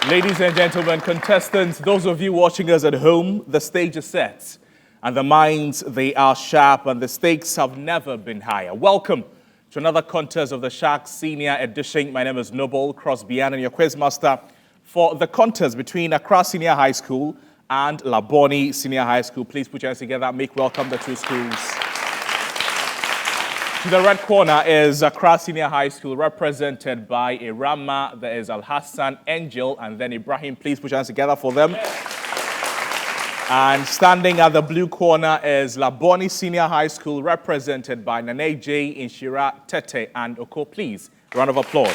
Ladies and gentlemen, contestants, those of you watching us at home, the stage is set. And the minds, they are sharp, and the stakes have never been higher. Welcome to another contest of the Sharks Senior Edition. My name is Noble Crosbyan, and your quizmaster for the contest between Accra Senior High School and Labone Senior High School. Please put your hands together, make welcome the two schools. To the red corner is Accra Senior High School, represented by Irama. There is Al Hassan, Angel, and then Ibrahim. Please put your hands together for them. And standing at the blue corner is Labone Senior High School, represented by Nane J, Inshira, Tete, and Oko. Please, round of applause.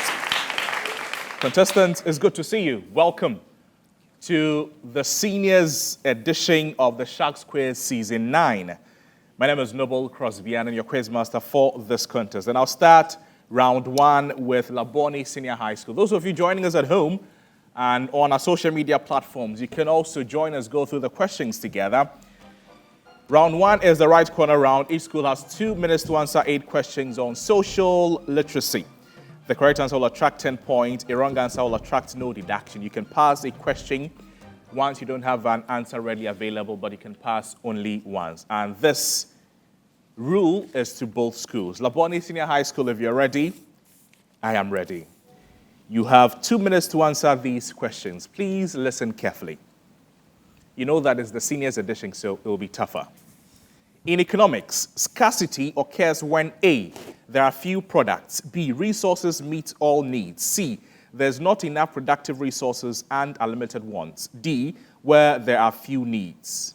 Contestants, it's good to see you. Welcome to the seniors edition of the Sharks Quiz Season 9. My name is Noble Crosbyan, and your quizmaster for this contest. And I'll start round one with Labone Senior High School. Those of you joining us at home and on our social media platforms, you can also join us, go through the questions together. Round one is the right corner round. Each school has 2 minutes to answer 8 questions on social literacy. The correct answer will attract 10 points. A wrong answer will attract no deduction. You can pass a question once you don't have an answer readily available, but you can pass only once. And this rule is to both schools. Labone Senior High School, if you're ready, I am ready. You have 2 minutes to answer these questions. Please listen carefully. You know that it's the seniors edition, so it will be tougher. In economics, scarcity occurs when A, there are few products, B, resources meet all needs, C, there's not enough productive resources and unlimited wants, D, where there are few needs.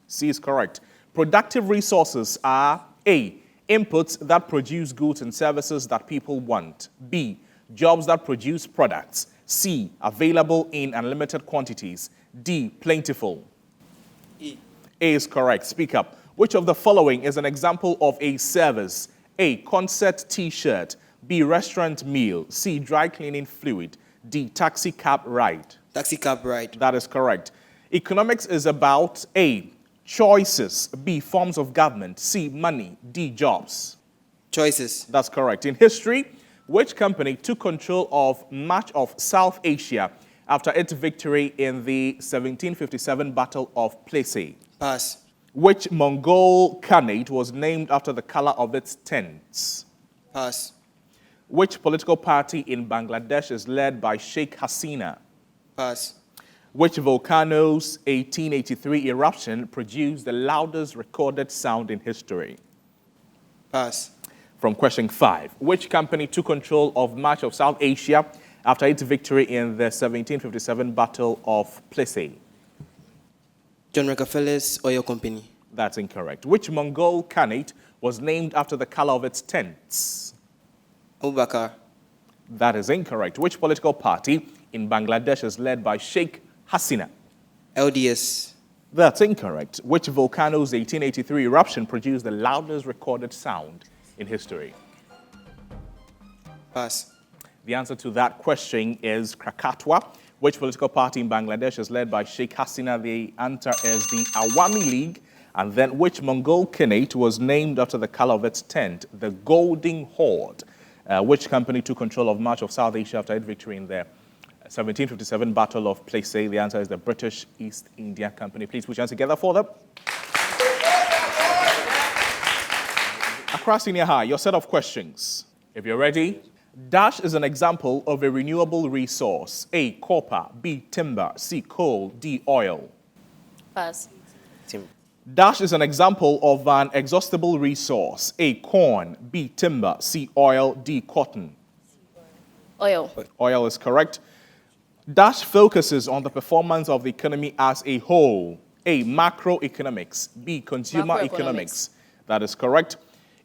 C is correct. Productive resources are A, inputs that produce goods and services that people want, B, jobs that produce products, C, available in unlimited quantities, D, plentiful. A is correct. Speak up. Which of the following is an example of a service? A, concert T-shirt, B, restaurant meal, C, dry cleaning fluid, D, taxi cab ride. Taxi cab ride. That is correct. Economics is about A, choices, B, forms of government, C, money, D, jobs. Choices. That's correct. In history, which company took control of much of South Asia after its victory in the 1757 Battle of Prempeh? Pass. Which Mongol Khanate was named after the color of its tents? Pass. Which political party in Bangladesh is led by Sheikh Hasina? Pass. Which volcano's 1883 eruption produced the loudest recorded sound in history? Pass. From question 5, which company took control of much of South Asia after its victory in the 1757 Battle of Prempeh? John Rockefeller's Oil Company. That's incorrect. Which Mongol Khanate was named after the color of its tents? Abubakar. That is incorrect. Which political party in Bangladesh is led by Sheikh Hasina? LDS. That's incorrect. Which volcano's 1883 eruption produced the loudest recorded sound in history? Pass. The answer to that question is Krakatau. Which political party in Bangladesh is led by Sheikh Hasina? The answer is the Awami League. And then which Mongol Khanate was named after the color of its tent? The Golden Horde. Which company took control of much of South Asia after its victory in the 1757 Battle of Prempeh? The answer is the British East India Company. Please put your hands together for them. Accra Senior High, your set of questions. If you're ready, dash is an example of a renewable resource. A, copper, B, timber, C, coal, D, oil. Pass. Dash is an example of an exhaustible resource. A, corn, B, timber, C, oil, D, cotton. Oil. Oil is correct. Dash focuses on the performance of the economy as a whole. A, macroeconomics, B, consumer economics. That is correct.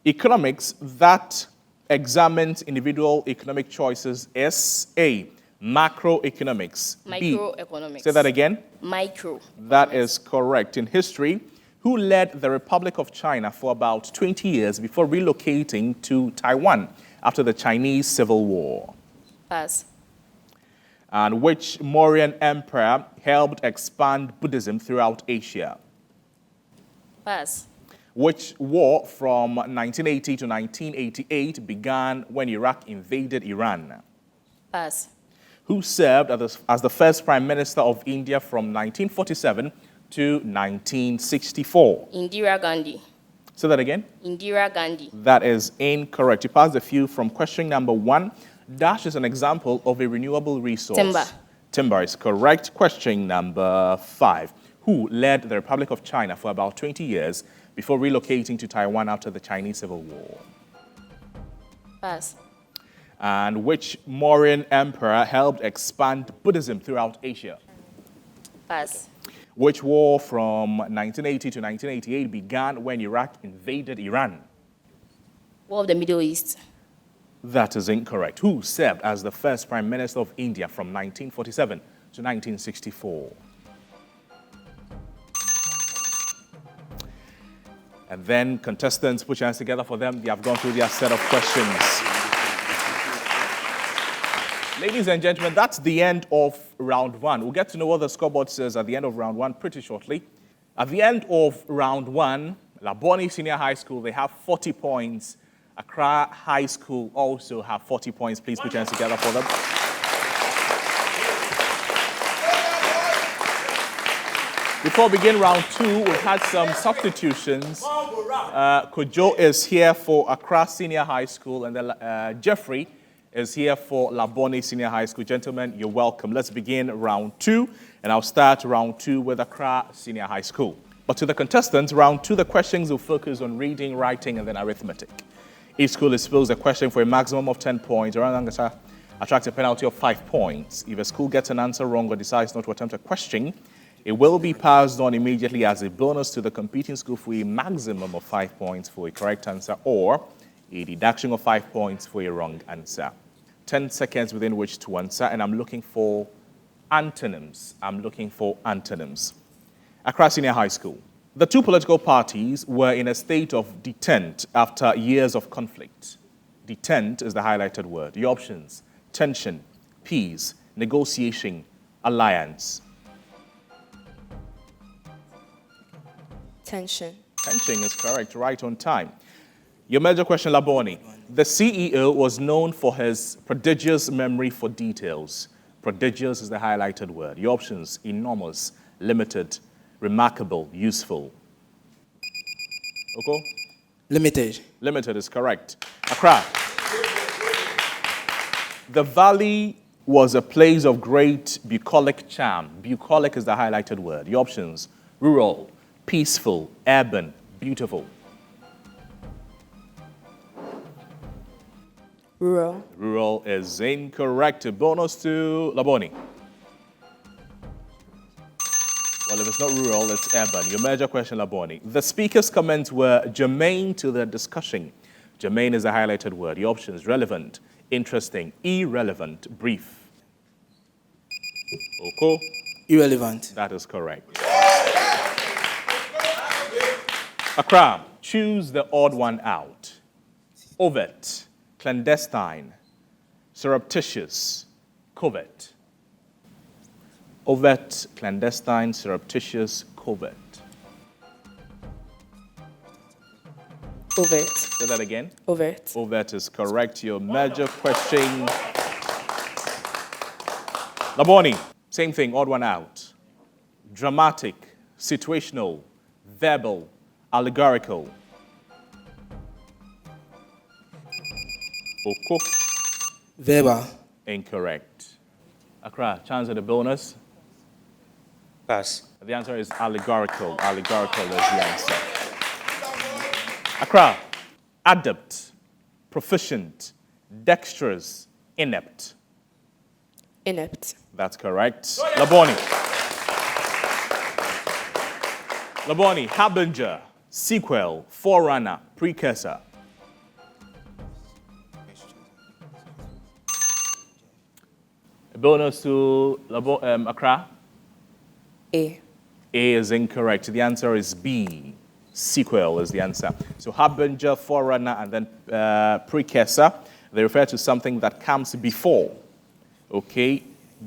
Economics that examines individual economic choices is A, macroeconomics. Microeconomics. B, say that again. Micro. That is correct. In history, who led the Republic of China for about 20 years before relocating to Taiwan after the Chinese Civil War? Pass. And which Mauryan emperor helped expand Buddhism throughout Asia? Pass. Which war from 1980 to 1988 began when Iraq invaded Iran? Pass. who served as the first Prime Minister of India from 1947 to 1964? Indira Gandhi. Say that again. Indira Gandhi. That is incorrect. You passed a few from question number 1. Dash is an example of a renewable resource. Timber. Timber is correct. Question number 5. Who led the Republic of China for about 20 years before relocating to Taiwan after the Chinese Civil War? Pass. And which Mauryan emperor helped expand Buddhism throughout Asia? Pass. Which war from 1980 to 1988 began when Iraq invaded Iran? War of the Middle East. That is incorrect. Who served as the first Prime Minister of India from 1947 to 1964? And then contestants, put your hands together for them. They have gone through their set of questions. Ladies and gentlemen, that's the end of round 1. We'll get to know what the scoreboard says at the end of round 1 pretty shortly. At the end of round 1, Labone Senior High School, they have 40 points. Accra High School also have 40 points. Please put your hands together for them. Before we begin round 2, we've had some substitutions. Kojo is here for Accra Senior High School, and then Jeffrey is here for Labone Senior High School. Gentlemen, you're welcome. Let's begin round 2, and I'll start round 2 with Accra Senior High School. But to the contestants, round 2, the questions will focus on reading, writing, and then arithmetic. Each school is posed a question for a maximum of 10 points. Attract a penalty of 5 points. If a school gets an answer wrong or decides not to attempt a question, it will be passed on immediately as a bonus to the competing school for a maximum of 5 points for a correct answer or a deduction of 5 points for a wrong answer. 10 seconds within which to answer, and I'm looking for antonyms. Accra Senior High School. The two political parties were in a state of detent after years of conflict. Detent is the highlighted word. The options: tension, peace, negotiation, alliance. Tension. Tension is correct, right on time. Your major question, Labone. The CEO was known for his prodigious memory for details. Prodigious is the highlighted word. Your options: enormous, limited, remarkable, useful. Oko? Limited. Limited is correct. Accra. The valley was a place of great bucolic charm. Bucolic is the highlighted word. Your options: rural, peaceful, urban, beautiful. Rural. Rural is incorrect. A bonus to Labone. Well, if it's not rural, it's urban. Your major question, Labone. The speaker's comments were germane to the discussion. Germane is a highlighted word. Your options: relevant, interesting, irrelevant, brief. Oko? Irrelevant. That is correct. Accra, choose the odd one out. Overt, clandestine, surreptitious, covert. Overt, clandestine, surreptitious, covert. Overt. Say that again. Overt. Overt is correct. Your major question. Labone, same thing, odd one out. Dramatic, situational, verbal, allegorical. Oko? Verbal. Incorrect. Accra, chance at the bonus. Pass. The answer is allegorical. Allegorical is the answer. Accra, adept, proficient, dexterous, inept. Inept. That's correct. Labone. Labone, harbinger, sequel, forerunner, precursor. A bonus to Accra. A. A is incorrect. The answer is B. Sequel is the answer. So harbinger, forerunner, and then precursor. They refer to something that comes before. Okay.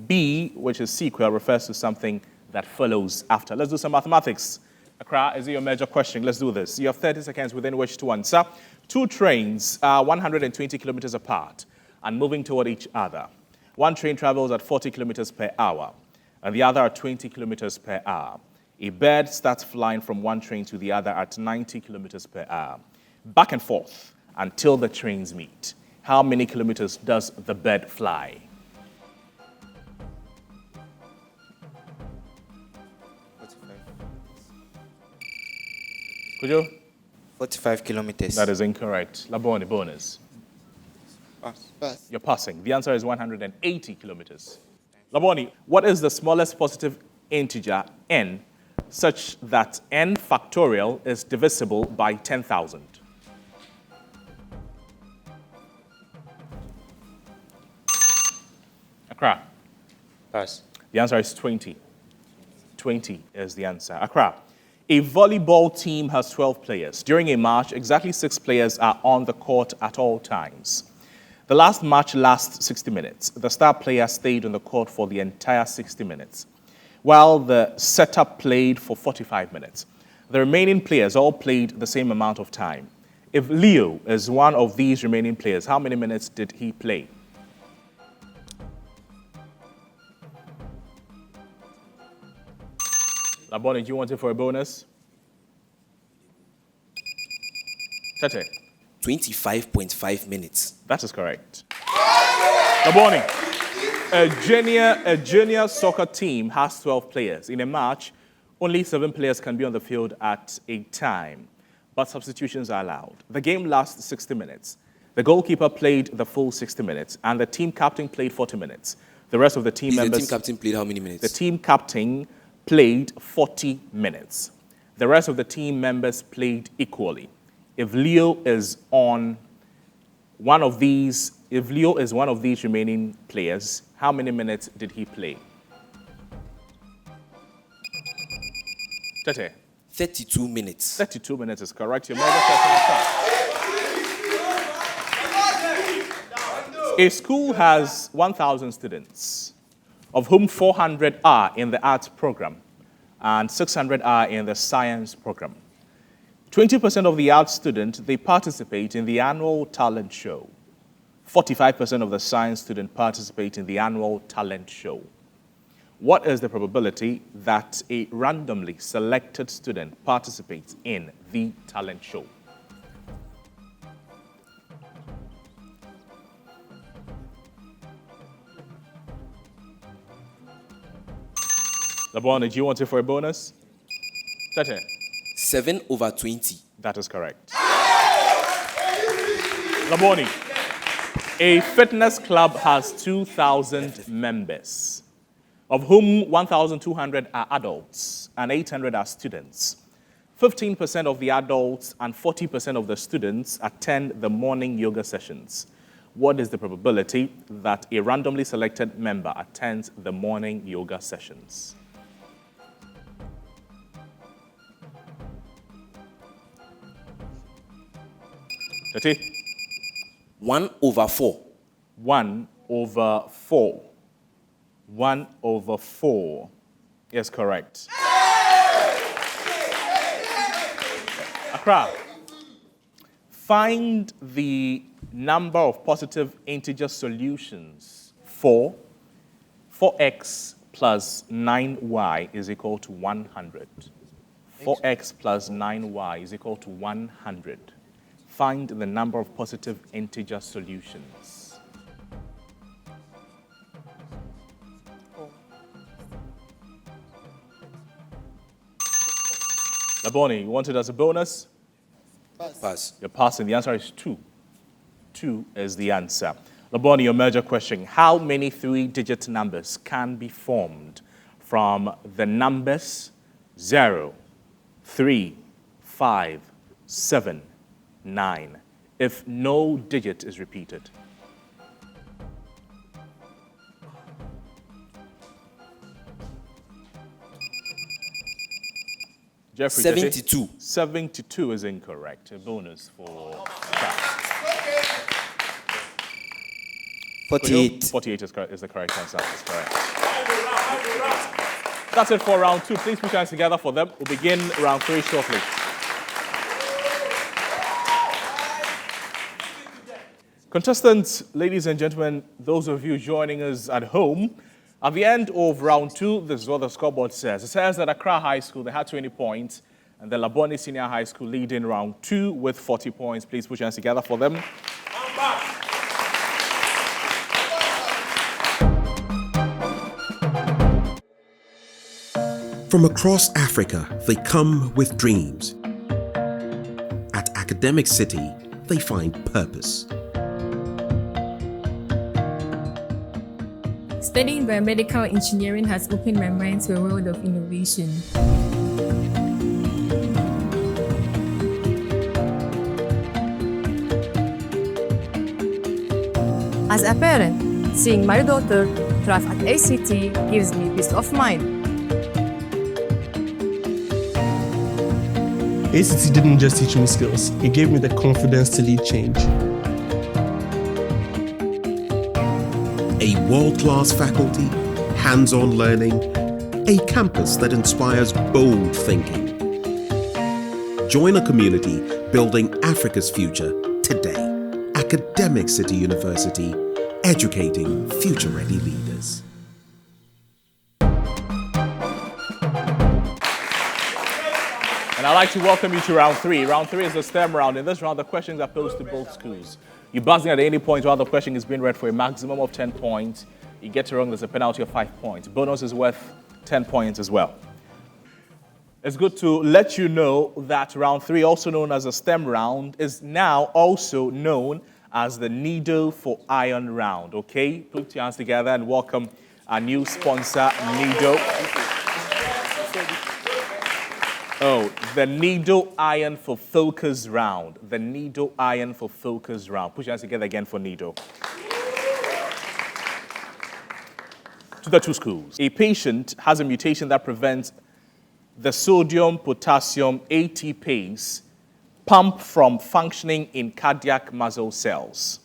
B, which is sequel, refers to something that follows after. Let's do some mathematics. Accra, is it your major question? Let's do this. You have 30 seconds within which to answer. Two trains are 120 kilometers apart and moving toward each other. One train travels at 40 kilometers per hour, and the other at 20 kilometers per hour. A bird starts flying from one train to the other at 90 kilometers per hour, back and forth until the trains meet. How many kilometers does the bird fly? 45. Could you? 45 kilometers. That is incorrect. Labone, bonus. Pass. You're passing. The answer is 180 kilometers. Labone, what is the smallest positive integer, n, such that n factorial is divisible by 10,000? Accra. Pass. The answer is 20. 20 is the answer. Accra. A volleyball team has 12 players. During a match, exactly 6 players are on the court at all times. The last match lasts 60 minutes. The star player stayed on the court for the entire 60 minutes, while the setup played for 45 minutes. The remaining players all played the same amount of time. If Leo is one of these remaining players, how many minutes did he play? Labone, do you want it for a bonus? Tete. 25.5 minutes. That is correct. Labone, a junior soccer team has 12 players. In a match, only 7 players can be on the field at a time, but substitutions are allowed. The game lasts 60 minutes. The goalkeeper played the full 60 minutes, and the team captain played 40 minutes. The rest of the team members... The team captain played how many minutes? The team captain played 40 minutes. The rest of the team members played equally. If Leo is one of these remaining players, how many minutes did he play? Tete. 32 minutes. 32 minutes is correct. Your major question is correct. A school has 1,000 students, of whom 400 are in the arts program and 600 are in the science program. 20% of the arts students, they participate in the annual talent show. 45% of the science students participate in the annual talent show. What is the probability that a randomly selected student participates in the talent show? Labone, do you want it for a bonus? Tete. 7 over 20. That is correct. Labone, a fitness club has 2,000 members, of whom 1,200 are adults and 800 are students. 15% of the adults and 40% of the students attend the morning yoga sessions. What is the probability that a randomly selected member attends the morning yoga sessions? Tati? 1 over 4. 1 over 4. 1 over 4. Yes, correct. Accra. Find the number of positive integer solutions for 4x plus 9y is equal to 100. 4x plus 9y is equal to 100. Find the number of positive integer solutions. Labone, you want it as a bonus? Pass. You're passing. The answer is 2. 2 is the answer. Labone, your major question. How many 3-digit numbers can be formed from the numbers 0, 3, 5, 7, 9, if no digit is repeated? Jeffrey, 72. 72 is incorrect. A bonus for 48. 48 is the correct answer. That's correct. That's it for round 2. Please put your hands together for them. We'll begin round 3 shortly. Contestants, ladies and gentlemen, those of you joining us at home, at the end of round 2, this is what the scoreboard says. It says that Accra High School, they had 20 points, and the Labone Senior High School lead in round 2 with 40 points. Please put your hands together for them. From across Africa, they come with dreams. At Academic City, they find purpose. Studying biomedical engineering has opened my mind to a world of innovation. As a parent, seeing my daughter thrive at ACT gives me peace of mind. ACT didn't just teach me skills, it gave me the confidence to lead change. A world-class faculty, hands-on learning, a campus that inspires bold thinking. Join a community building Africa's future today. Academic City University, educating future-ready leaders. And I'd like to welcome you to round 3. Round 3 is the STEM round. In this round, the questions are posed to both schools. You buzz in at any point while the question is being read for a maximum of 10 points. You get it wrong, there's a penalty of 5 points. Bonus is worth 10 points as well. It's good to let you know that round 3, also known as the STEM round, is now also known as the Needle for Iron round. Okay? Put your hands together and welcome our new sponsor, Needle. Oh, the Needle Iron for Focus round. The Needle Iron for Focus round. Put your hands together again for Needle. To the 2 schools. A patient has a mutation that prevents the sodium-potassium ATPase pump from functioning in cardiac muscle cells.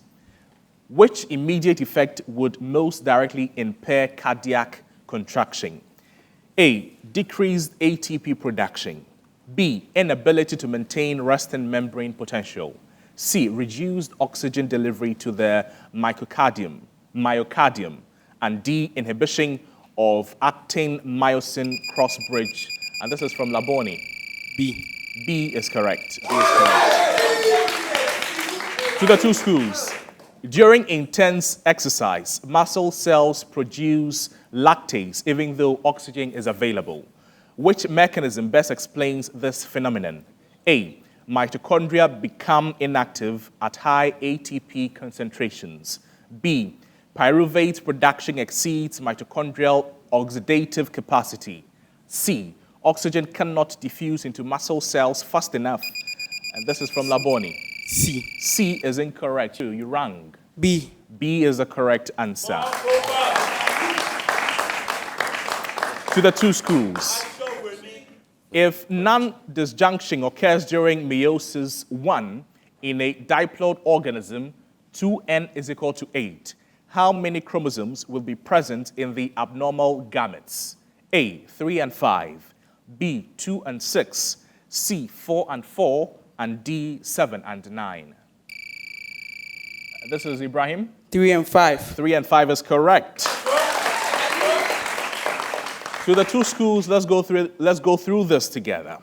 Which immediate effect would most directly impair cardiac contraction? A, decreased ATP production. B, inability to maintain resting membrane potential. C, reduced oxygen delivery to the myocardium. And D, inhibition of actin-myosin cross-bridge. And this is from Labone. B. B is correct. B is correct. To the 2 schools. During intense exercise, muscle cells produce lactase even though oxygen is available. Which mechanism best explains this phenomenon? A, mitochondria become inactive at high ATP concentrations. B, pyruvate production exceeds mitochondrial oxidative capacity. C, oxygen cannot diffuse into muscle cells fast enough. And this is from Labone. C. C is incorrect. You rang. B. B is the correct answer. To the 2 schools. If non-disjunction occurs during meiosis 1 in a diploid organism, 2n is equal to 8. How many chromosomes will be present in the abnormal gametes? A, 3 and 5. B, 2 and 6. C, 4 and 4. And D, 7 and 9. This is Ibrahim. 3 and 5. 3 and 5 is correct. To the 2 schools, let's go through this together.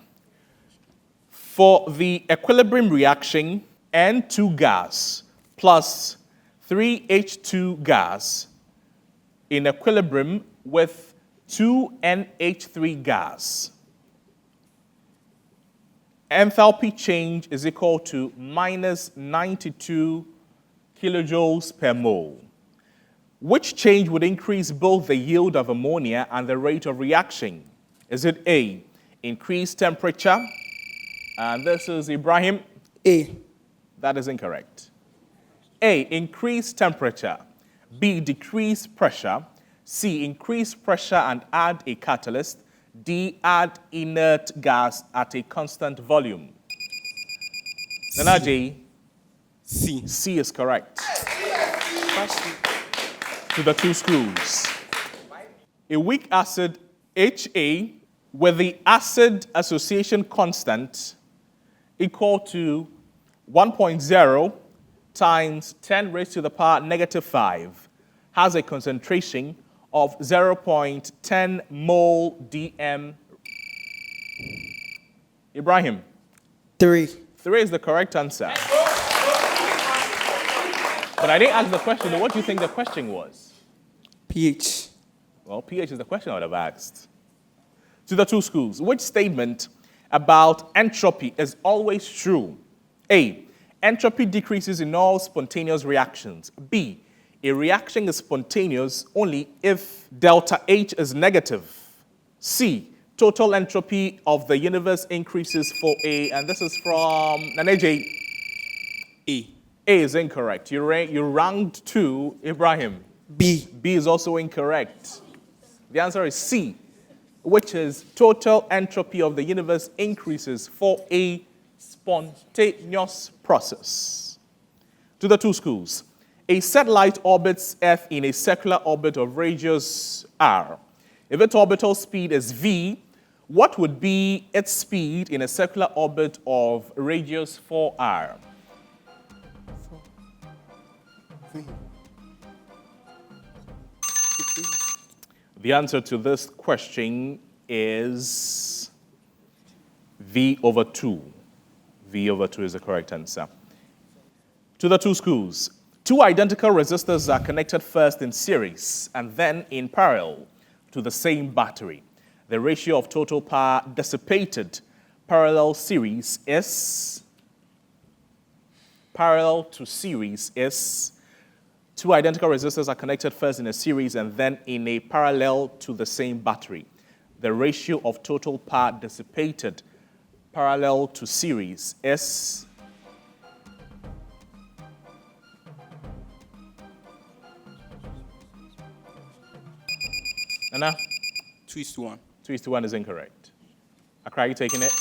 For the equilibrium reaction, N2 gas plus 3H2 gas in equilibrium with 2NH3 gas, enthalpy change is equal to minus 92 kilojoules per mole. Which change would increase both the yield of ammonia and the rate of reaction? Is it A, increased temperature? And this is Ibrahim. A. That is incorrect. A, increased temperature. B, decreased pressure. C, increase pressure and add a catalyst. D, add inert gas at a constant volume. Nanaji. C. C is correct. To the 2 schools. A weak acid HA with the acid association constant equal to 1.0 times 10 raised to the power negative 5 has a concentration of 0.10 mole dm. Ibrahim, 3. 3 is the correct answer. But I didn't ask the question. What do you think the question was? pH. Well, pH is the question I would have asked. To the 2 schools, which statement about entropy is always true? A, entropy decreases in all spontaneous reactions. B, a reaction is spontaneous only if delta H is negative. C, total entropy of the universe increases for A, and this is from Naneje. A. A is incorrect. You ranked 2, Ibrahim. B. B is also incorrect. The answer is C, which is total entropy of the universe increases for a spontaneous process. To the 2 schools, a satellite orbits Earth in a circular orbit of radius r. If its orbital speed is v, what would be its speed in a circular orbit of radius 4r? The answer to this question is V over 2. V over 2 is the correct answer. To the 2 schools, 2 identical resistors are connected first in series and then in parallel to the same battery. The ratio of total power dissipated parallel to series is 2 identical resistors are connected first in a series and then in a parallel to the same battery. The ratio of total power dissipated parallel to series is Nana? 2:1. 2:1 is incorrect. Accra, are you taking it?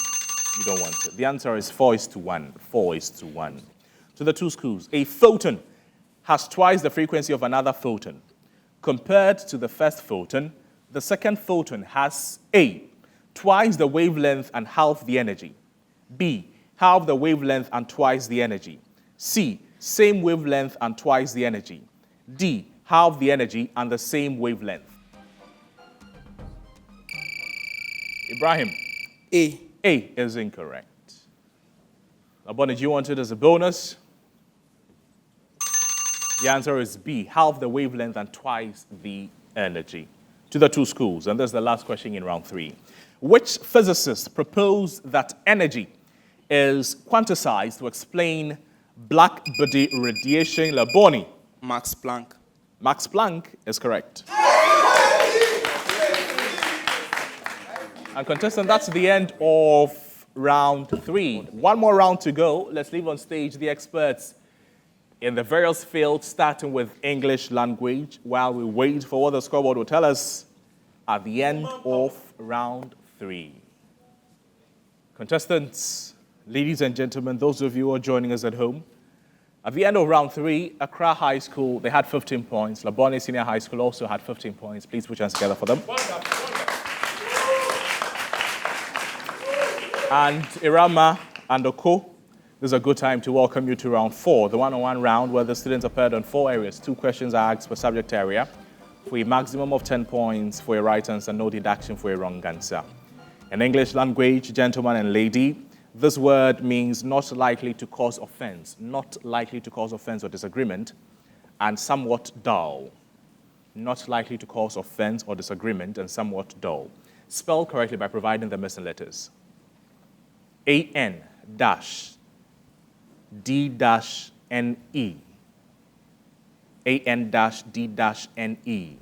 You don't want it. The answer is 4:1. 4:1. To the 2 schools, a photon has twice the frequency of another photon. Compared to the first photon, the second photon has A, twice the wavelength and half the energy. B, half the wavelength and twice the energy. C, same wavelength and twice the energy. D, half the energy and the same wavelength. Ibrahim. A. A is incorrect. Labone, do you want it as a bonus? The answer is B, half the wavelength and twice the energy. To the 2 schools, and this is the last question in round 3. Which physicist proposed that energy is quantized to explain black body radiation? Labone. Max Planck. Max Planck is correct. And contestant, that's the end of round 3. One more round to go. Let's leave on stage the experts in the various fields, starting with English language, while we wait for what the scoreboard will tell us at the end of round 3. Contestants, ladies and gentlemen, those of you who are joining us at home, at the end of round 3, Accra High School, they had 15 points. Labone Senior High School also had 15 points. Please put your hands together for them. And Irama and Oko, this is a good time to welcome you to round 4, the one-on-one round where the students are paired on 4 areas. 2 questions are asked per subject area for a maximum of 10 points for a right answer, no deduction for a wrong answer. In English language, gentleman and lady, this word means not likely to cause offense or disagreement, and somewhat dull. Not likely to cause offense or disagreement and somewhat dull. Spell correctly by providing the missing letters. A-N-D-N-E. A-N-D-N-E.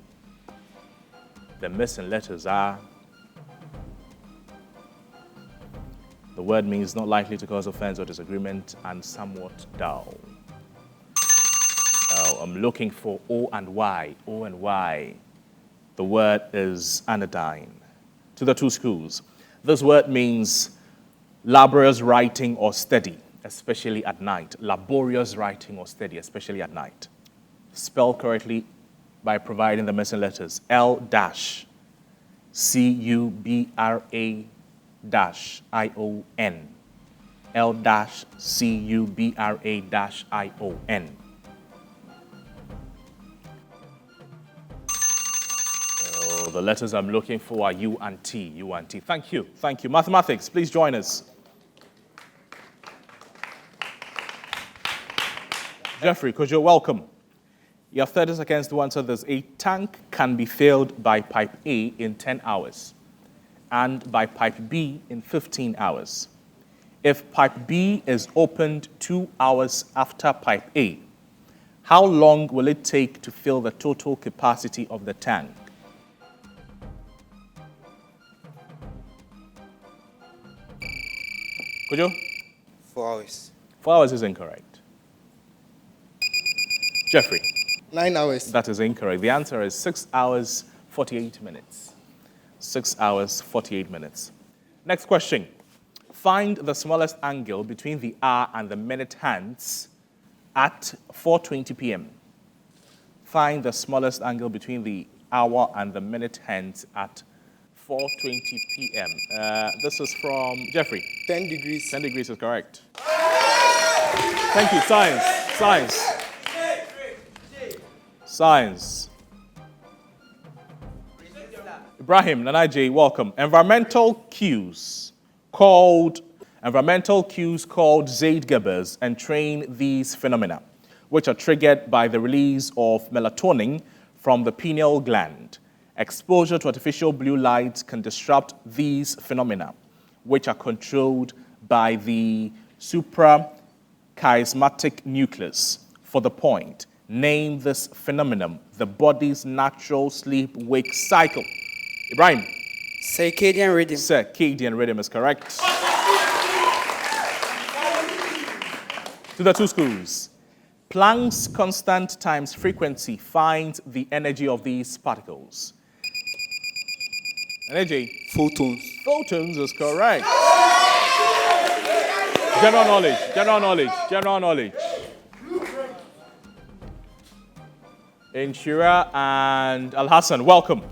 The missing letters are, the word means not likely to cause offense or disagreement and somewhat dull. Oh, I'm looking for O and Y. O and Y. The word is anodyne. To the 2 schools, this word means laborious writing or study, especially at night. Laborious writing or study, especially at night. Spell correctly by providing the missing letters. L-C-U-B-R-A-I-O-N. L-C-U-B-R-A-I-O-N. Oh, the letters I'm looking for are U and T. U and T. Thank you. Thank you. Mathematics, please join us. Jeffrey, could you welcome? You have 30 seconds to answer this. A tank can be filled by pipe A in 10 hours and by pipe B in 15 hours. If pipe B is opened 2 hours after pipe A, how long will it take to fill the total capacity of the tank? Could you? 4 hours. 4 hours is incorrect. Jeffrey. 9 hours. That is incorrect. The answer is 6 hours, 48 minutes. 6 hours, 48 minutes. Next question. Find the smallest angle between the hour and the minute hands at 4:20 p.m. Find the smallest angle between the hour and the minute hands at 4:20 p.m. This is from Jeffrey. 10 degrees. 10 degrees is correct. Thank you. Science. Science. Science. Ibrahim, Nanaje, welcome. Environmental cues called Zeitgebers entrain these phenomena, which are triggered by the release of melatonin from the pineal gland. Exposure to artificial blue light can disrupt these phenomena, which are controlled by the suprachiasmatic nucleus. For the point, name this phenomenon, the body's natural sleep-wake cycle. Ibrahim. Circadian rhythm. Circadian rhythm is correct. To the two schools. Planck's constant times frequency finds the energy of these particles. Energy. Photons. Photons is correct. General knowledge, general knowledge, general knowledge. Inshira and Al Hassan, welcome.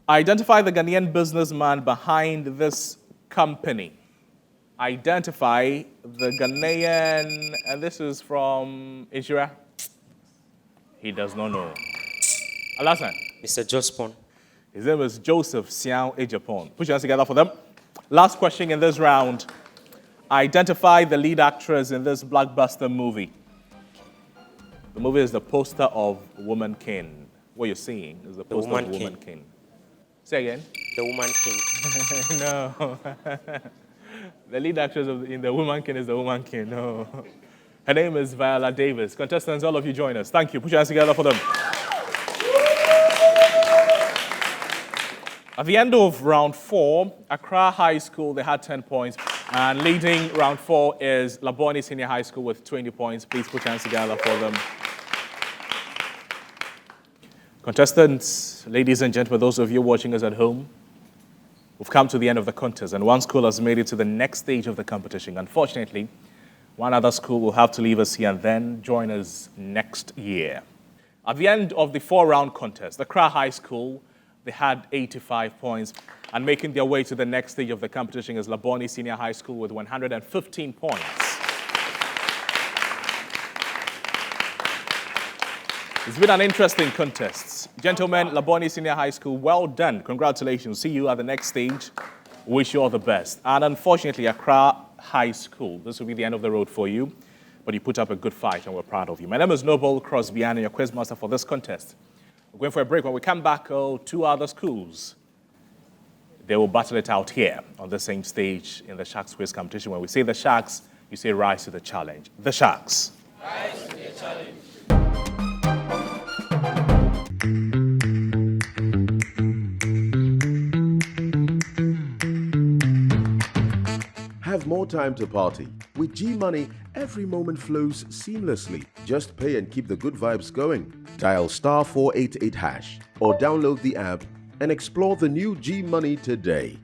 Identify the Ghanaian businessman behind this company. Identify the Ghanaian, and this is from Inshira. He does not know. Al Hassan. Mr. Jospon. His name is Joseph Siao Ejapon. Put your hands together for them. Last question in this round. Identify the lead actress in this blockbuster movie. The movie is the poster of Woman King. What you're seeing is the poster of Woman King. Say again. The Woman King. No. The lead actress in the Woman King is the Woman King. No. Her name is Viola Davis. Contestants, all of you join us. Thank you. Put your hands together for them. At the end of round 4, Accra High School, they had 10 points. And leading round 4 is Labone Senior High School with 20 points. Please put your hands together for them. Contestants, ladies and gentlemen, those of you watching us at home, we've come to the end of the contest, and one school has made it to the next stage of the competition. Unfortunately, one other school will have to leave us here and then join us next year. At the end of the 4-round contest, Accra High School, they had 85 points, and making their way to the next stage of the competition is Labone Senior High School with 115 points. It's been an interesting contest. Gentlemen, Labone Senior High School, well done. Congratulations. See you at the next stage. Wish you all the best. And unfortunately, Accra High School, this will be the end of the road for you, but you put up a good fight and we're proud of you. My name is Noble Crosby and I'm your quizmaster for this contest. We're going for a break. When we come back, 2 other schools, they will battle it out here on the same stage in the Sharks quiz competition. When we say the Sharks, you say rise to the challenge. The Sharks. Rise to the challenge. Have more time to party. With G-Money, every moment flows seamlessly. Just pay and keep the good vibes going. Dial *488# or download the app and explore the new G-Money today.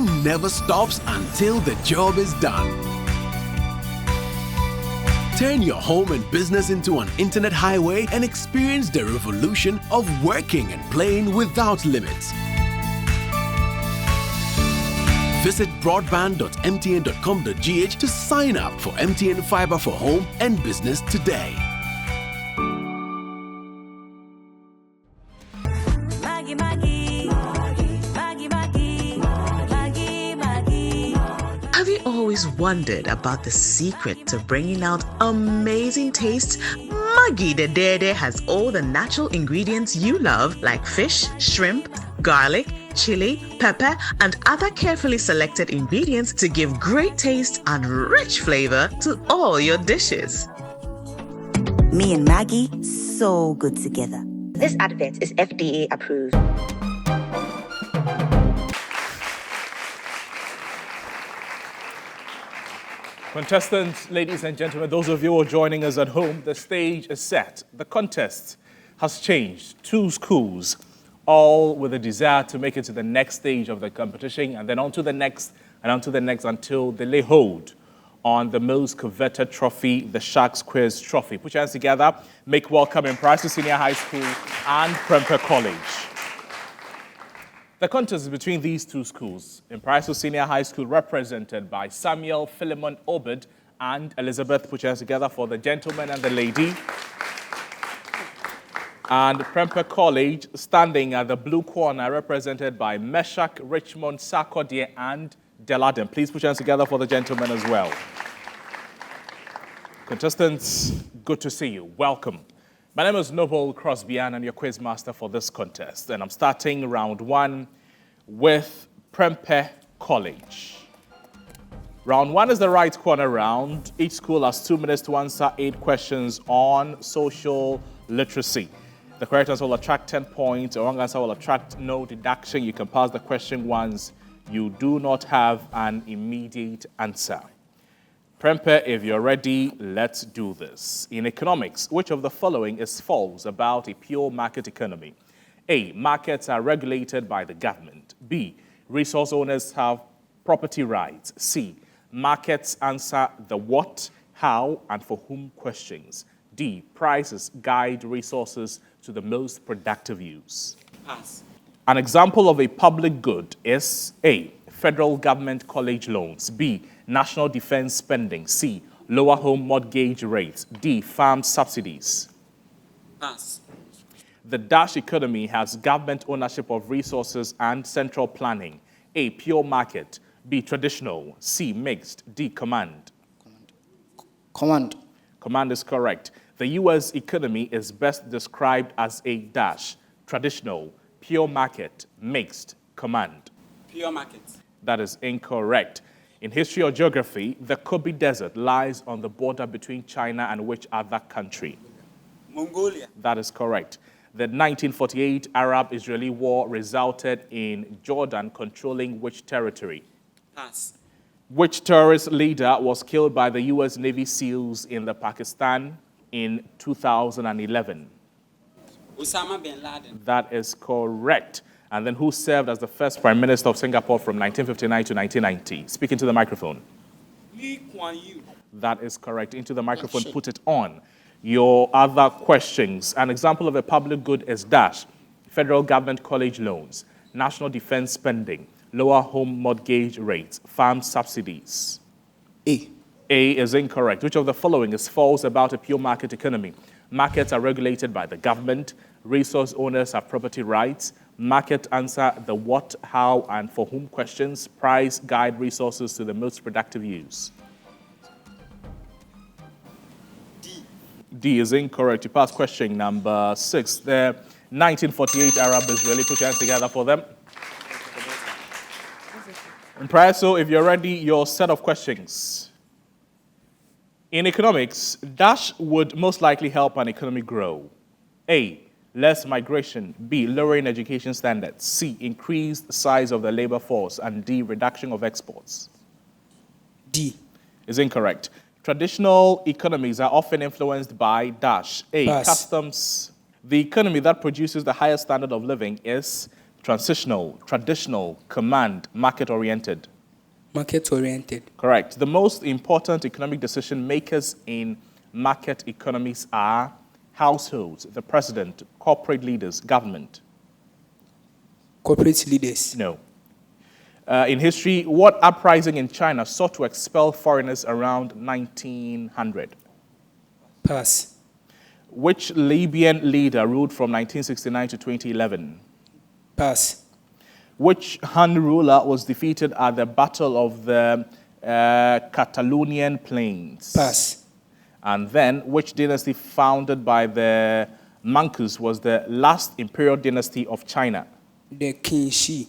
Train never stops until the job is done. Turn your home and business into an internet highway and experience the revolution of working and playing without limits. Visit broadband.mtn.com.gh to sign up for MTN Fiber for Home and Business today. Maggie, Maggie. Maggie, Maggie. Maggie, Maggie. Have you always wondered about the secret to bringing out amazing taste? Maggie the Dede has all the natural ingredients you love, like fish, shrimp, garlic, chili, pepper, and other carefully selected ingredients to give great taste and rich flavor to all your dishes. Me and Maggie, so good together. This advert is FDA approved. Contestants, ladies and gentlemen, those of you who are joining us at home, the stage is set. The contest has changed. 2 schools, all with a desire to make it to the next stage of the competition, and then on to the next, and on to the next, until they lay hold on the most coveted trophy, the Sharks Quiz Trophy. Put your hands together, make welcome Mpraeso Senior High School and Prempeh College. The contest is between these 2 schools. Mpraeso Senior High School, represented by Samuel Philemon Obed and Elizabeth. Put your hands together for the gentleman and the lady. And Prempeh College, standing at the blue corner, represented by Meshach, Richmond, Sarkodie, and Deladen. Please put your hands together for the gentlemen as well. Contestants, good to see you. Welcome. My name is Noble Crosby, and I'm your quiz master for this contest. And I'm starting round 1 with Prempeh College. Round 1 is the right corner round. Each school has 2 minutes to answer 8 questions on social literacy. The correct answer will attract 10 points. The wrong answer will attract no deduction. You can pass the question once. You do not have an immediate answer. Prempeh, if you're ready, let's do this. In economics, which of the following is false about a pure market economy? A, markets are regulated by the government. B, resource owners have property rights. C, markets answer the what, how, and for whom questions. D, prices guide resources to the most productive use. Pass. An example of a public good is A, federal government college loans. B, national defense spending. C, lower home mortgage rates. D, farm subsidies. Pass. The Dash economy has government ownership of resources and central planning. A, pure market. B, traditional. C, mixed. D, command. Command. Command is correct. The U.S. economy is best described as a dash, traditional, pure market, mixed, command. Pure market. That is incorrect. In history or geography, the Gobi Desert lies on the border between China and which other country? Mongolia. That is correct. The 1948 Arab-Israeli war resulted in Jordan controlling which territory? Pass. Which terrorist leader was killed by the U.S. Navy SEALs in the Pakistan in 2011? Osama bin Laden. That is correct. And then who served as the first Prime Minister of Singapore from 1959 to 1990? Speak into the microphone. Lee Kuan Yew. That is correct. Into the microphone, put it on. Your other questions. An example of a public good is dash, federal government college loans, national defense spending, lower home mortgage rates, farm subsidies. A. A is incorrect. Which of the following is false about a pure market economy? Markets are regulated by the government. Resource owners have property rights. Market answer the what, how, and for whom questions. Price guide resources to the most productive use. D is incorrect. You pass question number 6. The 1948 Arab-Israeli. Put your hands together for them. Mpraeso, if you're ready, your set of questions. In economics, dash would most likely help an economy grow. A, less migration. B, lowering education standards. C, increased size of the labor force. And D, reduction of exports. D is incorrect. Traditional economies are often influenced by dash. A, Pass. customs. The economy that produces the highest standard of living is transitional, traditional, command, market-oriented. Market-oriented. Correct. The most important economic decision makers in market economies are households, the president, corporate leaders, government. Corporate leaders. No. In history, what uprising in China sought to expel foreigners around 1900? Pass. Which Libyan leader ruled from 1969 to 2011? Pass. Which Han ruler was defeated at the Battle of the Catalonian Plains? Pass. And then, which dynasty founded by the Manchus was the last imperial dynasty of China? The Qin Shi.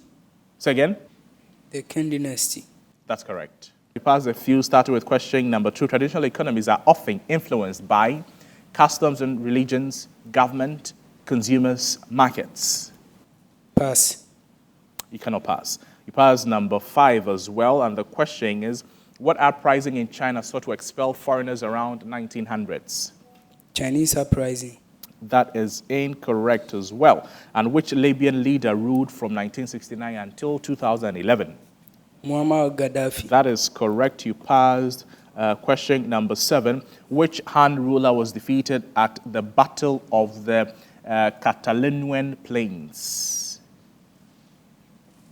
Say again? The Qin dynasty. That's correct. We passed a few, starting with question number 2. Traditional economies are often influenced by customs and religions, government, consumers, markets. Pass. You cannot pass. You pass number 5 as well, and the question is, what uprising in China sought to expel foreigners around 1900s? Chinese uprising. That is incorrect as well. And which Libyan leader ruled from 1969 until 2011? Muammar Gaddafi. That is correct. You passed. Question number 7. Which Han ruler was defeated at the Battle of the Catalonian Plains?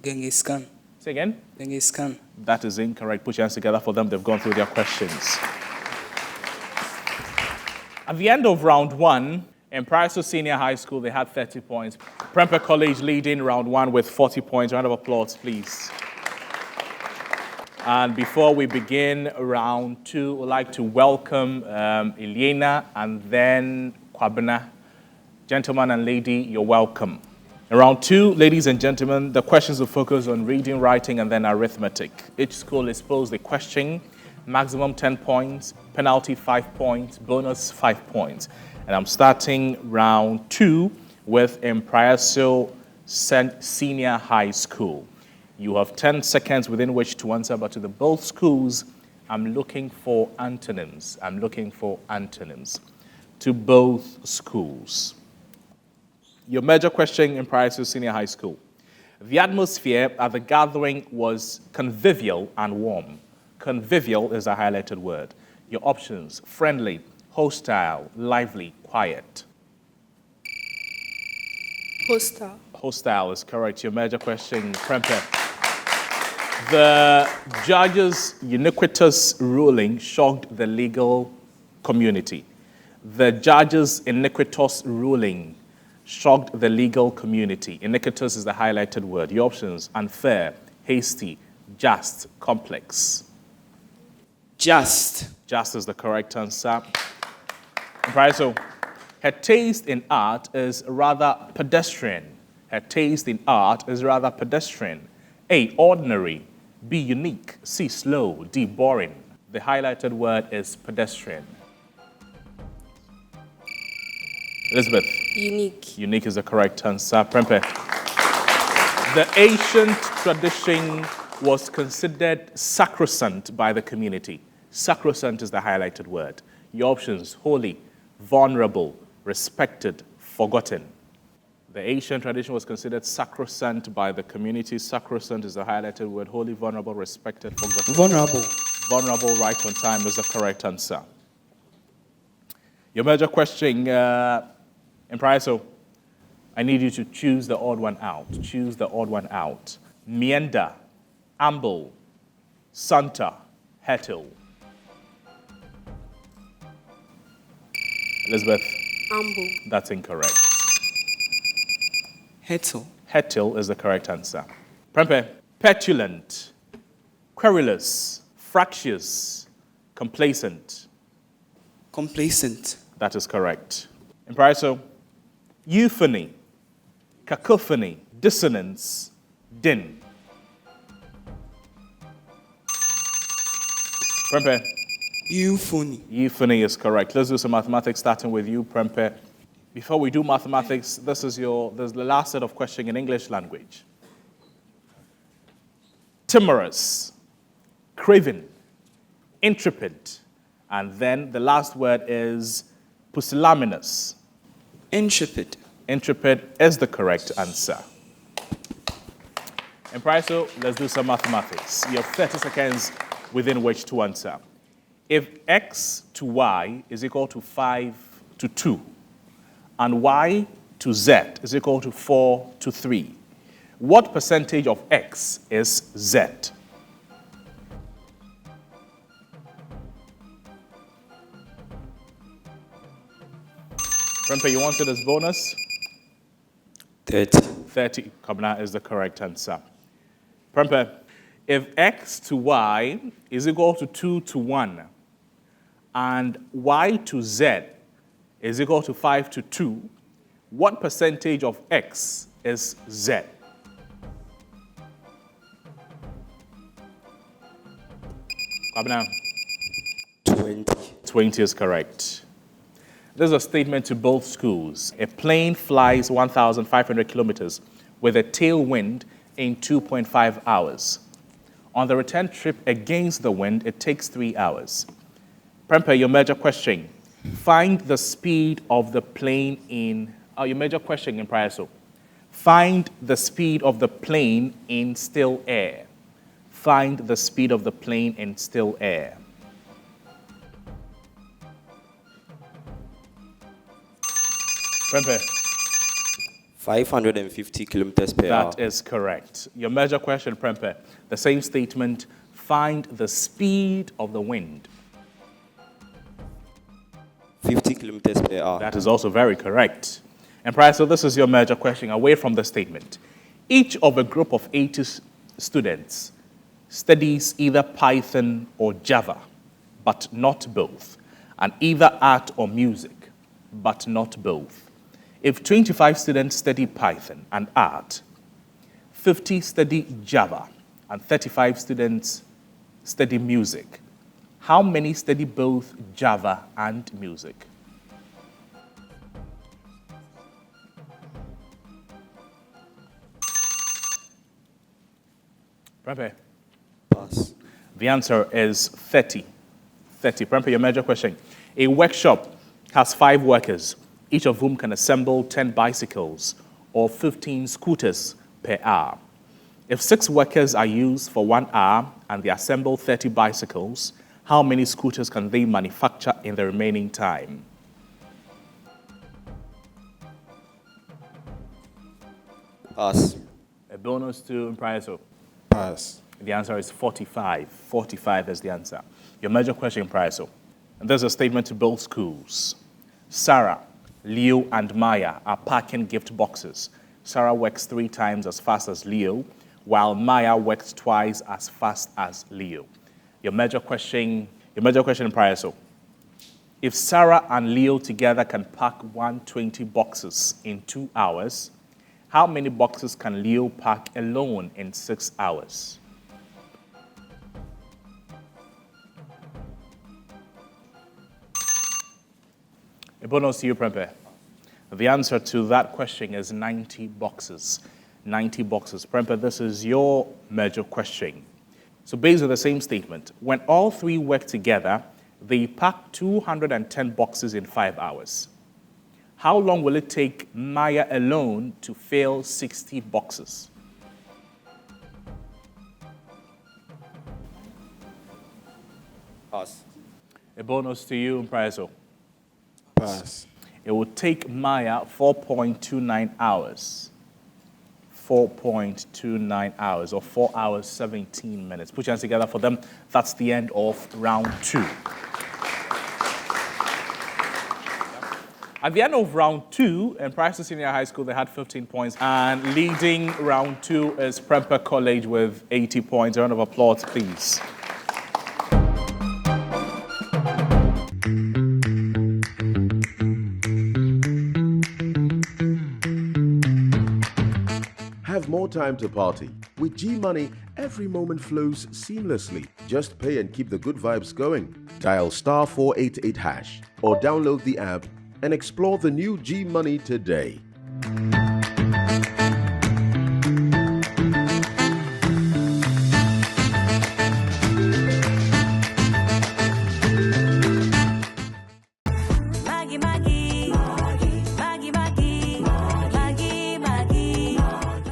Genghis Khan. Say again? Genghis Khan. That is incorrect. Put your hands together for them. They've gone through their questions. At the end of round 1, in Mpraeso Senior High School, they had 30 points. Prempeh College leading round 1 with 40 points. Round of applause, please. And before we begin round 2, we'd like to welcome Eliana and then Kwabena. Gentlemen and lady, you're welcome. In round 2, ladies and gentlemen, the questions will focus on reading, writing, and then arithmetic. Each school is posed a question, maximum 10 points, penalty 5 points, bonus 5 points. And I'm starting round 2 with Mpraeso Senior High School. You have 10 seconds within which to answer, but to the both schools, I'm looking for antonyms. I'm looking for antonyms to both schools. Your major question in Mpraeso Senior High School. The atmosphere at the gathering was convivial and warm. Convivial is a highlighted word. Your options: friendly, hostile, lively, quiet. Hostile. Hostile is correct. Your major question, Prempeh. The judge's iniquitous ruling shocked the legal community. The judge's iniquitous ruling shocked the legal community. Iniquitous is the highlighted word. Your options: unfair, hasty, just, complex. Just. Just is the correct answer. Mpraeso, her taste in art is rather pedestrian. Her taste in art is rather pedestrian. A, ordinary. B, unique. C, slow. D, boring. The highlighted word is pedestrian. Elizabeth. Unique. Unique is the correct answer. Prempeh. The ancient tradition was considered sacrosanct by the community. Sacrosanct is the highlighted word. Your options: holy, vulnerable, respected, forgotten. The ancient tradition was considered sacrosanct by the community. Sacrosanct is the highlighted word. Holy, vulnerable, respected, forgotten. Vulnerable. Vulnerable, right on time, is the correct answer. Your major question, Mpraeso, I need you to choose the odd one out. Choose the odd one out. Meander, amble, Santa, Hettle. Elizabeth. Amble. That's incorrect. Hettle. Hettle is the correct answer. Prempeh. Petulant, querulous, fractious, complacent. Complacent. That is correct. Mpraeso. Euphony, cacophony, dissonance, din. Prempeh. Euphony. Euphony is correct. Let's do some mathematics, starting with you, Prempeh. Before we do mathematics, this is the last set of questions in English language. Timorous, craven, intrepid, and then the last word is pusillanimous. Intrepid. Intrepid is the correct answer. Mpraeso, let's do some mathematics. You have 30 seconds within which to answer. If x to y is equal to 5 to 2, and y to z is equal to 4 to 3, what percentage of x is z? Prempeh, you wanted this bonus? 30. 30, Kabna, is the correct answer. Prempeh, if x to y is equal to 2 to 1, and y to z is equal to 5 to 2, what percentage of x is z? Kabna, 20. 20 is correct. This is a statement to both schools. A plane flies 1,500 kilometers with a tailwind in 2.5 hours. On the return trip against the wind, it takes 3 hours. Prempeh, your major question. Find the speed of the plane in... your major question in Mpraeso. Find the speed of the plane in still air. Find the speed of the plane in still air. Prempeh. 550 kilometers per hour. That is correct. Your major question, Prempeh, the same statement, find the speed of the wind. 50 kilometers per hour. That is also very correct. And Mpraeso, this is your major question away from the statement. Each of a group of 80 students studies either Python or Java, but not both, and either art or music, but not both. If 25 students study Python and art, 50 study Java, and 35 students study music, how many study both Java and music? Prempeh. Pass. The answer is 30. 30. Prempeh, your major question. A workshop has 5 workers, each of whom can assemble 10 bicycles or 15 scooters per hour. If 6 workers are used for 1 hour and they assemble 30 bicycles, how many scooters can they manufacture in the remaining time? Pass. A bonus to Mpraeso. Pass. The answer is 45. 45 is the answer. Your major question, Mpraeso. And there's a statement to both schools. Sarah, Leo, and Maya are packing gift boxes. Sarah works 3 times as fast as Leo, while Maya works twice as fast as Leo. Your major question, Mpraeso. If Sarah and Leo together can pack 120 boxes in 2 hours, how many boxes can Leo pack alone in 6 hours? A bonus to you, Prempeh. The answer to that question is 90 boxes. 90 boxes. Prempeh, this is your major question. So based on the same statement, when all 3 work together, they pack 210 boxes in 5 hours. How long will it take Maya alone to fill 60 boxes? Pass. A bonus to you, Mpraeso. Pass. It will take Maya 4.29 hours. 4.29 hours, or 4 hours, 17 minutes. Put your hands together for them. That's the end of round 2. At the end of round 2, in Mpraeso Senior High School, they had 15 points. And leading round 2 is Prempeh College with 80 points. A round of applause, please. Have more time to party. With G-Money, every moment flows seamlessly. Just pay and keep the good vibes going. Dial *488# or download the app and explore the new G-Money today.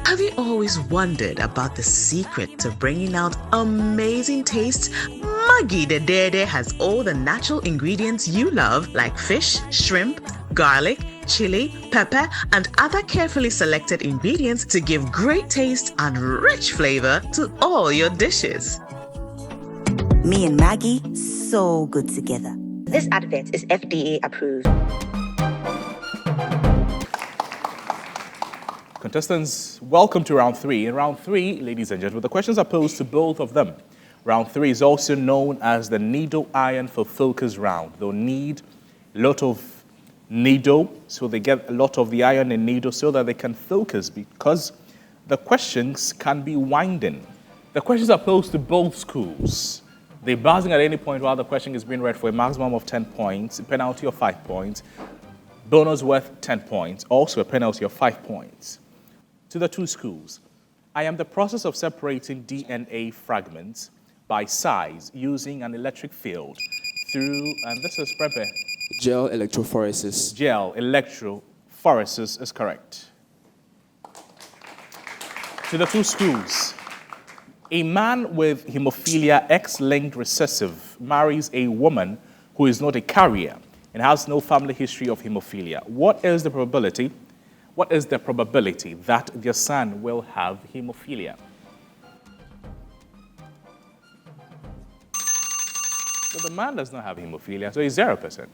Have you always wondered about the secret to bringing out amazing taste, Maggi the Dede has all the natural ingredients you love, like fish, shrimp, garlic, chili, pepper, and other carefully selected ingredients to give great taste and rich flavor to all your dishes. Me and Maggie, so good together. This advert is FDA approved. Contestants, welcome to round 3. In round 3, ladies and gentlemen, the questions are posed to both of them. Round 3 is also known as the needle iron for focus round. They'll need a lot of needle, so they get a lot of the iron in needle so that they can focus, because the questions can be winding. The questions are posed to both schools. They're buzzing at any point while the question is being read for a maximum of 10 points, a penalty of 5 points, bonus worth 10 points, also a penalty of 5 points. To the two schools, I am the process of separating DNA fragments by size using an electric field through, and this is Prempeh. Gel electrophoresis. Gel electrophoresis is correct. To the two schools, a man with hemophilia X-linked recessive marries a woman who is not a carrier and has no family history of hemophilia. What is the probability that their son will have hemophilia? So the man does not have hemophilia, so he's 0%.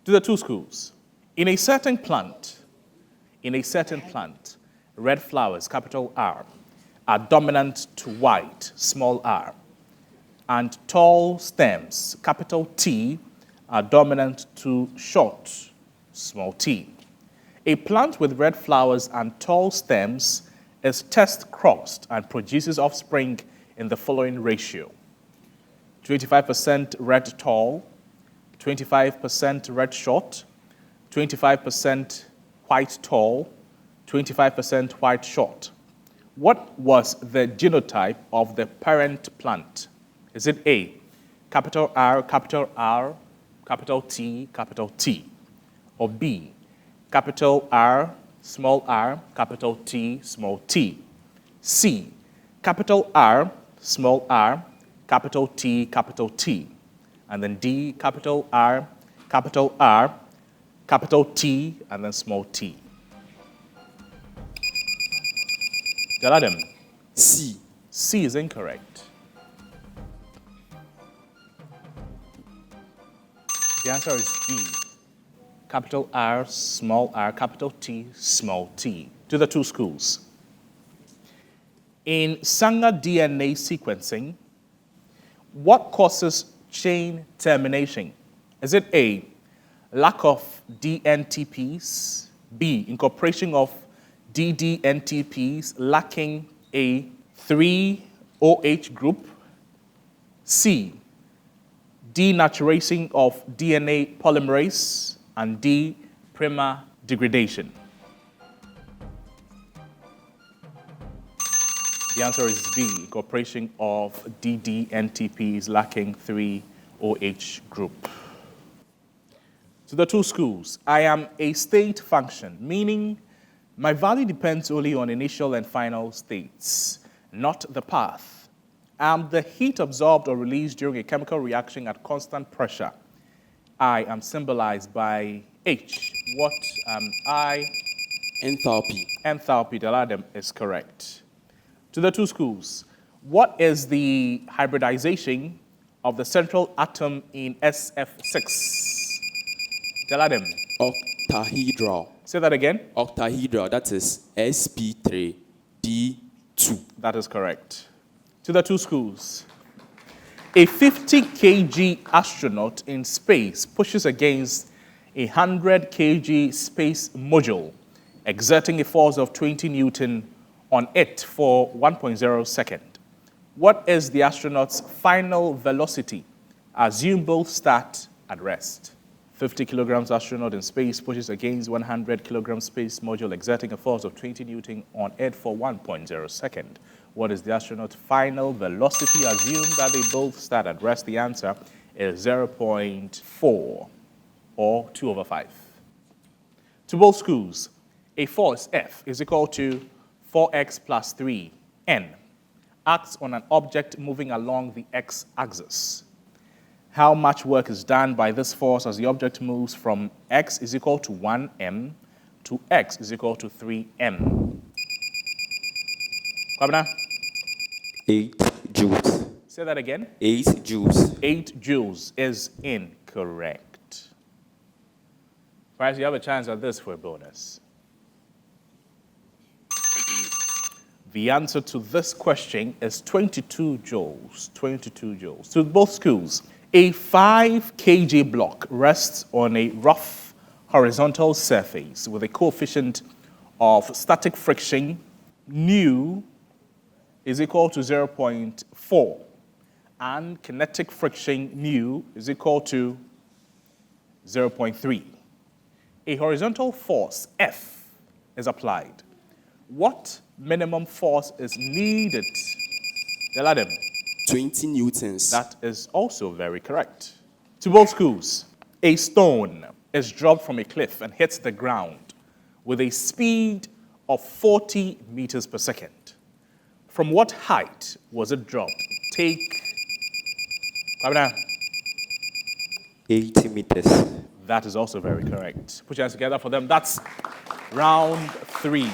To the two schools, in a certain plant, red flowers, capital R, are dominant to white, small r, and tall stems, capital T, are dominant to short, small t. A plant with red flowers and tall stems is test-crossed and produces offspring in the following ratio: 25% red tall, 25% red short, 25% white tall, 25% white short. What was the genotype of the parent plant? Is it A, capital R, capital T, or B, capital R, capital T, small t? C, capital R, capital T, and then D, capital R, capital T, and then small t. Jaladem. C. C is incorrect. The answer is B. Capital R, capital T, small t. To the two schools. In Sanger DNA sequencing, what causes chain termination? Is it A, lack of DNTPs, B, incorporation of DDNTPs lacking a 3-OH group, C, denaturation of DNA polymerase, and D, primer degradation? The answer is B, incorporation of DDNTPs lacking 3-OH group. To the two schools, I am a state function, meaning my value depends only on initial and final states, not the path. I am the heat absorbed or released during a chemical reaction at constant pressure. I am symbolized by H. What am I? Enthalpy. Enthalpy, Daladem is correct. To the two schools, what is the hybridization of the central atom in SF6? Daladem. Octahedral. Say that again. Octahedral, that is sp3d2. That is correct. To the two schools, a 50 kg astronaut in space pushes against a 100 kg space module, exerting a force of 20 Newton on it for 1.0 seconds. What is the astronaut's final velocity? Assume both start at rest. 50 kilograms astronaut in space pushes against 100 kilogram space module, exerting a force of 20 Newton on it for 1.0 seconds. What is the astronaut's final velocity? Assume that they both start at rest. The answer is 0.4 or 2/5. To both schools, a force F is equal to 4x plus 3 N, acts on an object moving along the x-axis. How much work is done by this force as the object moves from x is equal to 1m to x is equal to 3m? Kwabena? 8 joules. Say that again. 8 joules. 8 joules is incorrect. Perhaps you have a chance at this for a bonus. The answer to this question is 22 joules. 22 joules. To both schools, a 5 kg block rests on a rough horizontal surface with a coefficient of static friction nu is equal to 0.4 and kinetic friction nu is equal to 0.3. A horizontal force F is applied. What minimum force is needed? Deladem. 20 newtons. That is also very correct. To both schools, a stone is dropped from a cliff and hits the ground with a speed of 40 meters per second. From what height was it dropped? Take 80 meters. That is also very correct. Put your hands together for them. That's round 3.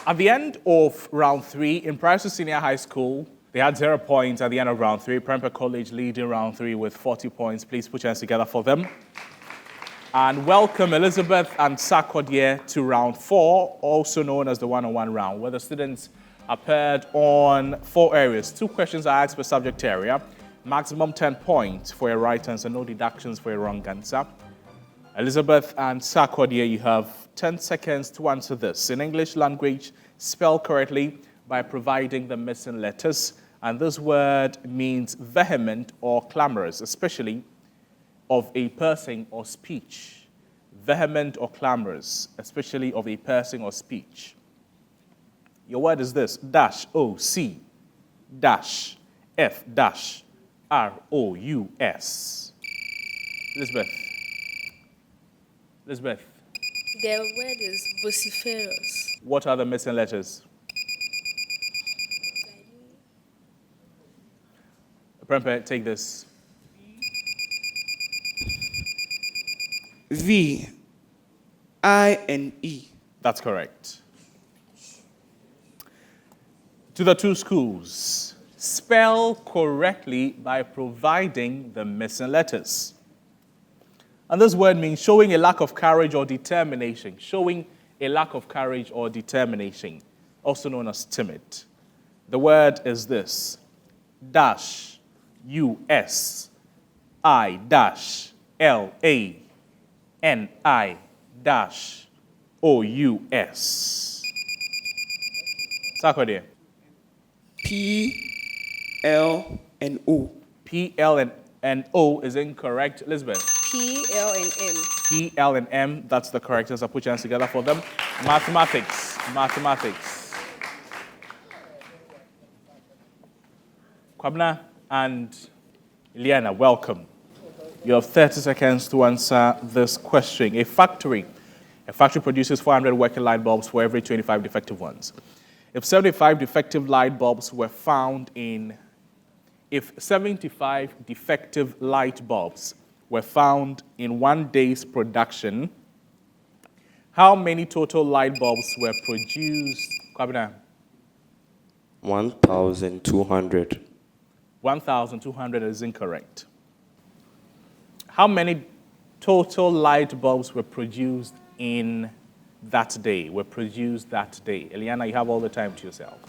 At the end of round 3, in Mpraeso Senior High School, they had 0 points at the end of round 3. Prempeh College leading round 3 with 40 points. Please put your hands together for them. And welcome Elizabeth and Sarkodie to round 4, also known as the one-on-one round, where the students are paired on 4 areas. 2 questions are asked per subject area. Maximum 10 points for a right answer, no deductions for a wrong answer. Elizabeth and Sarkodie, you have 10 seconds to answer this. In English language, spell correctly by providing the missing letters. And this word means vehement or clamorous, especially of a person or speech. Vehement or clamorous, especially of a person or speech. Your word is this: dash O-C dash F dash R-O-U-S. Elizabeth. Elizabeth. The word is vociferous. What are the missing letters? Prempeh, take this. V, I, and E. That's correct. To the 2 schools, spell correctly by providing the missing letters. And this word means showing a lack of courage or determination. Showing a lack of courage or determination, also known as timid. The word is this: dash U-S I dash L-A-N-I dash O-U-S. Sarkodie. P-L-N-O. P-L-N-O is incorrect. Elizabeth. P-L-N-M. P-L-N-M, that's the correct answer. Put your hands together for them. Mathematics. Mathematics. Kwabena and Ileana, welcome. You have 30 seconds to answer this question. A factory produces 400 working light bulbs for every 25 defective ones. If 75 defective light bulbs were found in If 75 defective light bulbs were found in 1 day's production, how many total light bulbs were produced? Kwabena? 1,200. 1,200 is incorrect. How many total light bulbs were produced in that day? Eliana, you have all the time to yourself.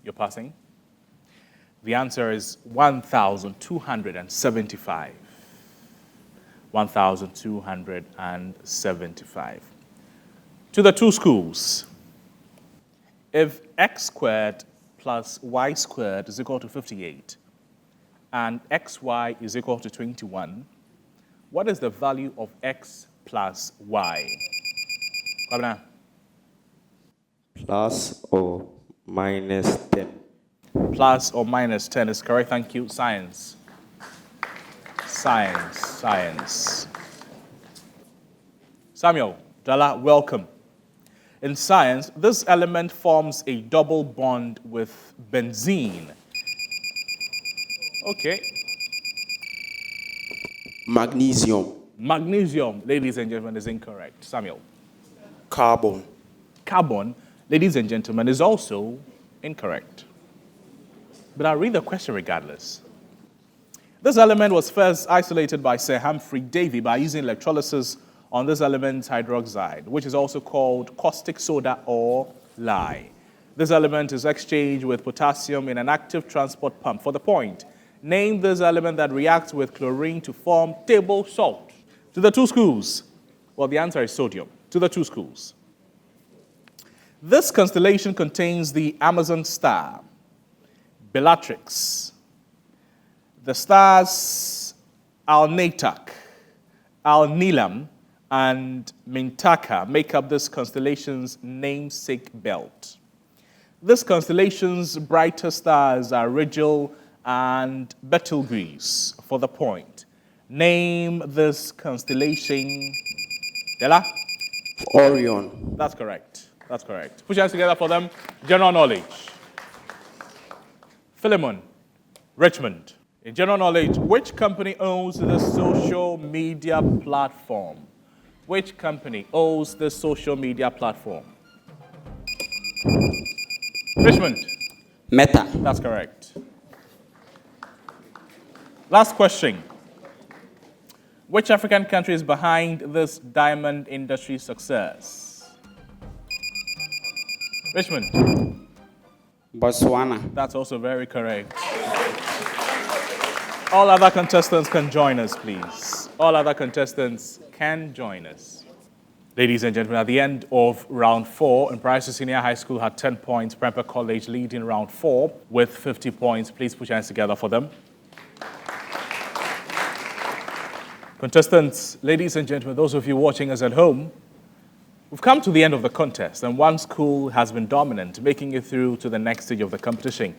You're passing? The answer is 1,275. 1,275. To the 2 schools. If x squared plus y squared is equal to 58 and xy is equal to 21, what is the value of x plus y? Kwabena? Plus or minus 10. Plus or minus 10 is correct. Thank you. Science. Science. Samuel, Dala, welcome. In science, this element forms a double bond with benzene. Okay. Magnesium. Magnesium, ladies and gentlemen, is incorrect. Samuel. Carbon. Carbon, ladies and gentlemen, is also incorrect. But I'll read the question regardless. This element was first isolated by Sir Humphrey Davy by using electrolysis on this element's hydroxide, which is also called caustic soda or lye. This element is exchanged with potassium in an active transport pump. For the point, name this element that reacts with chlorine to form table salt. To the two schools. Well, the answer is sodium. To the two schools. This constellation contains the Amazon star, Bellatrix, the stars Alnitak, Alnilam, and Mintaka make up this constellation's namesake belt. This constellation's brightest stars are Rigel and Betelgeuse. For the point, name this constellation. Della? Orion. That's correct. That's correct. Put your hands together for them. General knowledge. Philemon, Richmond. In general knowledge, which company owns the social media platform? Which company owns the social media platform? Richmond. Meta. That's correct. Last question. Which African country is behind this diamond industry success? Richmond. Botswana. That's also very correct. All other contestants can join us, please. All other contestants can join us. Ladies and gentlemen, at the end of round 4, Mpraeso Senior High School had 10 points. Prempeh College leading round 4 with 50 points. Please put your hands together for them. Contestants, ladies and gentlemen, those of you watching us at home, we've come to the end of the contest, and one school has been dominant, making it through to the next stage of the competition.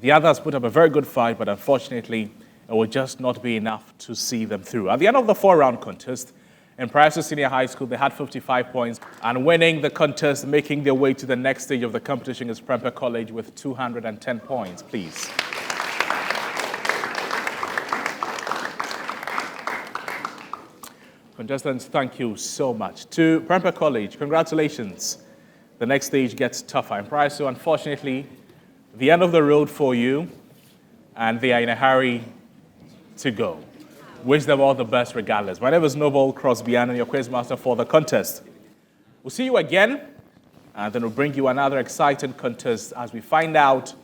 The other has put up a very good fight, but unfortunately, it will just not be enough to see them through. At the end of the 4-round contest, in Mpraeso Senior High School, they had 55 points, and winning the contest, making their way to the next stage of the competition is Prempeh College with 210 points, please. Contestants, thank you so much. To Prempeh College, congratulations. The next stage gets tougher. Mpraeso, unfortunately, the end of the road for you, and they are in a hurry to go. Wish them all the best regardless. My name is Noble Crosby, and I'm your quizmaster for the contest. We'll see you again, and then we'll bring you another exciting contest as we find out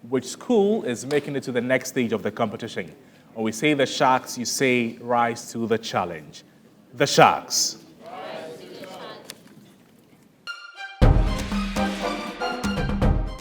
which school is making it to the next stage of the competition. When we say the Sharks, you say rise to the challenge. The Sharks.